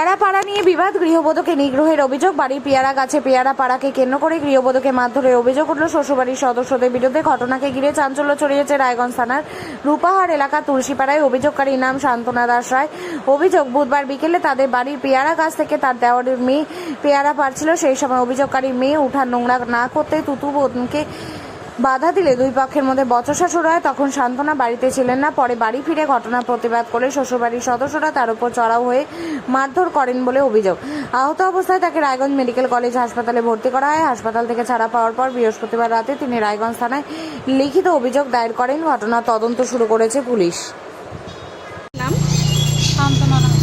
পেয়ারা পাড়া নিয়ে বিবাদ, গৃহবধূকে নিগ্রহের অভিযোগ। বাড়ির পেয়ারা গাছে পেয়ারা পাড়াকে কেন্দ্র করে গৃহবধূকে মারধরের অভিযোগ উঠল শ্বশুরবাড়ির সদস্যদের বিরুদ্ধে। ঘটনাকে ঘিরে চাঞ্চল্য ছড়িয়েছে রায়গঞ্জ থানার রূপাহার এলাকা তুলসীপাড়ায়। অভিযোগকারীর নাম শান্তনা দাস রায়। অভিযোগ, বুধবার বিকেলে তাদের বাড়ির পেয়ারা গাছ থেকে তার দেওরের মেয়ে পেয়ারা পাড়ছিল। সেই সময় অভিযোগকারীর মেয়ে উঠান নোংরা না করতে তুতু বোনকে বাধা দিলে দুই পক্ষের মধ্যে বচসা শুরু হয়। তখন শান্তনা বাড়িতে ছিলেন না। পরে বাড়ি ফিরে ঘটনার প্রতিবাদ করে শ্বশুরবাড়ির সদস্যরা তার উপর চড়াও হয়ে মারধর করেন বলে অভিযোগ। আহত অবস্থায় তাকে রায়গঞ্জ মেডিকেল কলেজ হাসপাতালে ভর্তি করা হয়। হাসপাতাল থেকে ছাড়া পাওয়ার পর বৃহস্পতিবার রাতে তিনি রায়গঞ্জ থানায় লিখিত অভিযোগ দায়ের করেন। ঘটনার তদন্ত শুরু করেছে পুলিশ। নাম? শান্তনা রায়।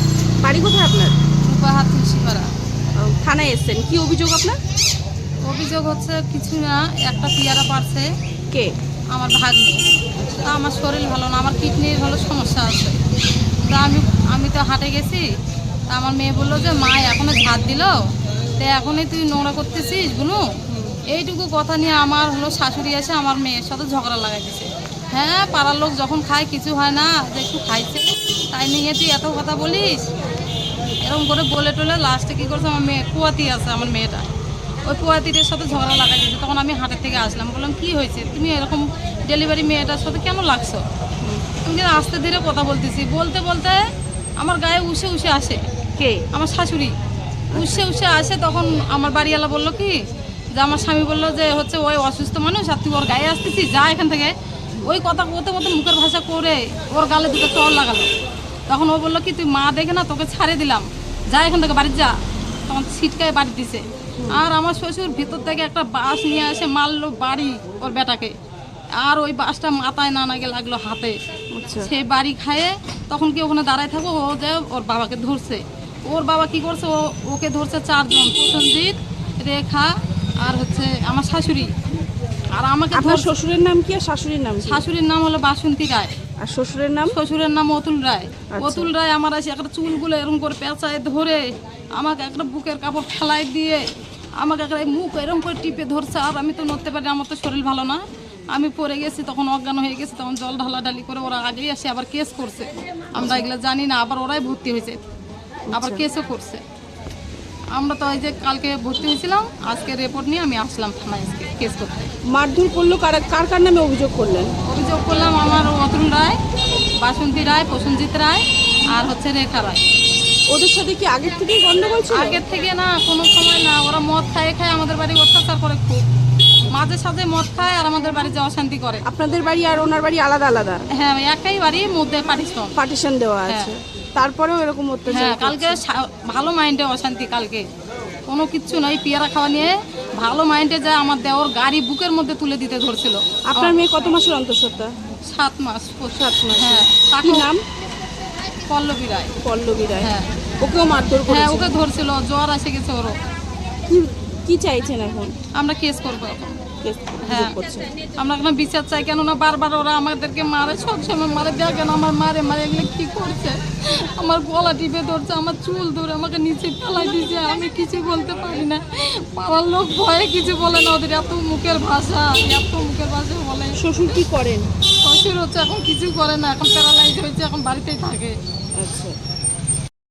বাড়ি কোথায় আপনার? রূপাহার তুলসীপাড়া। থানায় এসেছেন, কি অভিযোগ আপনার? অভিযোগ হচ্ছে কিছু না, একটা পেয়ারা পারছে কে? আমার ভাগ্নে। তা আমার শরীর ভালো না, আমার কিডনির হলো সমস্যা আছে। তা আমি তো হাটে গেছি। তা আমার মেয়ে বললো যে মা এখনো ঝাড় দিল, তো এখনই তুই নোংরা করতেছিস বুনু। এইটুকু কথা নিয়ে আমার হলো শাশুড়ি এসে আমার মেয়ের সাথে ঝগড়া লাগাই দিছে। হ্যাঁ, পাড়ার লোক যখন খায় কিছু হয় না, যে একটু খাইছে তাই নিয়ে তুই এত কথা বলিস, এরকম করে বলে টলে লাস্টে কী করছে, আমার মেয়ে কুয়াতি আছে আমার মেয়েটা, ওই কুয়াতিদের সাথে ঝগড়া লাগাই দিয়েছে। তখন আমি হাটের থেকে আসলাম, বললাম কি হয়েছে, তুমি এরকম ডেলিভারি মেয়েটার সাথে কেন লাগছো? আমি কিন্তু আস্তে ধীরে কথা বলতেছি, বলতে বলতে আমার গায়ে উষে উষে আসে। কে? আমার শাশুড়ি উষে উষে আসে। তখন আমার বাড়িওয়ালা বললো কি, যে আমার স্বামী বললো যে হচ্ছে ওই অসুস্থ মানুষ আর তুই ওর গায়ে আসতেছিস, যা এখান থেকে। ওই কথা বলতে বলতে মুখের ভাষা করে ওর গালে দুটো চড় লাগালো। তখন ও বললো কি, তুই মা দেখে না তোকে ছাড়ে দিলাম, যা এখান থেকে বাড়ি যা। তখন ছিটকায় বাড়ি দিছে। আর আমার শ্বশুর ভিতর থেকে একটা বাঁশ নিয়ে এসে মারলো বাড়ি ওর বেটাকে। আর ওই বাঁশটা মাথায় না নাগে লাগলো হাতে। সে বাড়ি খায়ে তখন কি ওখানে দাঁড়ায় থাকবো, ও যে ওর বাবাকে ধরছে। ওর বাবা কি করছে, ওকে ধরছে চারজন, প্রসেনজিৎ, রেখা আর হচ্ছে আমার শাশুড়ি। আর আমাকে আপনার শ্বশুরের নাম কি আর শাশুড়ির নাম কি? শাশুড়ির নাম হলো বাসন্তী রায় আর শ্বশুরের নাম? শ্বশুরের নাম অতুল রায়। আচ্ছা। অতুল রায় আমার এসে একটা চুলগুলো এরকম করে পেঁচায় ধরে আমাকে একটা বুকের কাপড় ফেলাই দিয়ে আমাকে একটা মুখ এরকম করে টিপে ধরছে। আর আমি তো নড়তে পারি, আমার তো শরীর ভালো না, আমি পড়ে গেছি, তখন অজ্ঞান হয়ে গেছি। তখন জল ঢালাঢালি করে ওরা আগেই আসে আবার কেস করছে। আমরা এগুলো জানি না, আবার ওরাই ভর্তি হয়েছে, আবার কেসও করছে। আমরা তো ওই যে কালকে ভর্তি হয়েছিলাম, আজকে রিপোর্ট নিয়ে আমি আসলাম থানায় কেস করতে। মারধর করলো কার কার নামে অভিযোগ করলেন? অভিযোগ করলাম আমার অতুল রায়, বাসন্তী রায়, প্রসেনজিৎ রায় আর হচ্ছে রেখা রায়। ওদের সাথে কি আগের থেকেই গন্ডগোল ছিল? আগের থেকে না, কোনো সময় না। ওরা মদ খায় খায় আমাদের বাড়ি অত্যাচার করে খুব, মাঝে সাঝে মদ খায় আর আমাদের বাড়িতে অশান্তি করে। আপনাদের বাড়ি আর ওনার বাড়ি আলাদা আলাদা? হ্যাঁ, একই বাড়ির মধ্যে পার্টিশন দেওয়া আছে। তারপরেও এরকম অত্যাচার? হ্যাঁ, কালকে ভালো মাইন্ডে অশান্তি, কালকে কোনো কিচ্ছু নাই, পেয়ারা খাওয়া নিয়ে ভালো মাইন্ডে যায়। আমার দেওর গাড়ি বুকের মধ্যে তুলে দিতে ধরছিল। আপনার মেয়ে কত মাসের অন্তঃসত্ত্বা? 7 মাস। 7 মাস। হ্যাঁ। কি নাম? পল্লবী রায়। পল্লবী রায়। হ্যাঁ। ওকেও মারধর করেছে? হ্যাঁ, ওকে ধরছিল, জ্বর এসে গেছে ওরও। কি চাইছেন এখন? আমরা কেস করবো এখন। হ্যাঁ, আমরা এখন বিচার চাই, কেননা বারবার ওরা আমাদেরকে মারে, সবসময় মারে। দেখেন আমার মারে মারে এগুলো কি করছে, আমার গলা টিপে ধরছে, আমার চুল ধরে আমাকে নিচে ফেলাই দিয়েছে। আমি কিছু বলতে পারি না, পাড়ার লোক ভয়ে কিছু বলে না, ওদের এত মুখের ভাষা বলে। শ্বশুর কি করেন? শ্বশুর হচ্ছে এখন কিছু করে না, এখন প্যারালাইজ হয়েছে, এখন বাড়িতেই থাকে। আচ্ছা।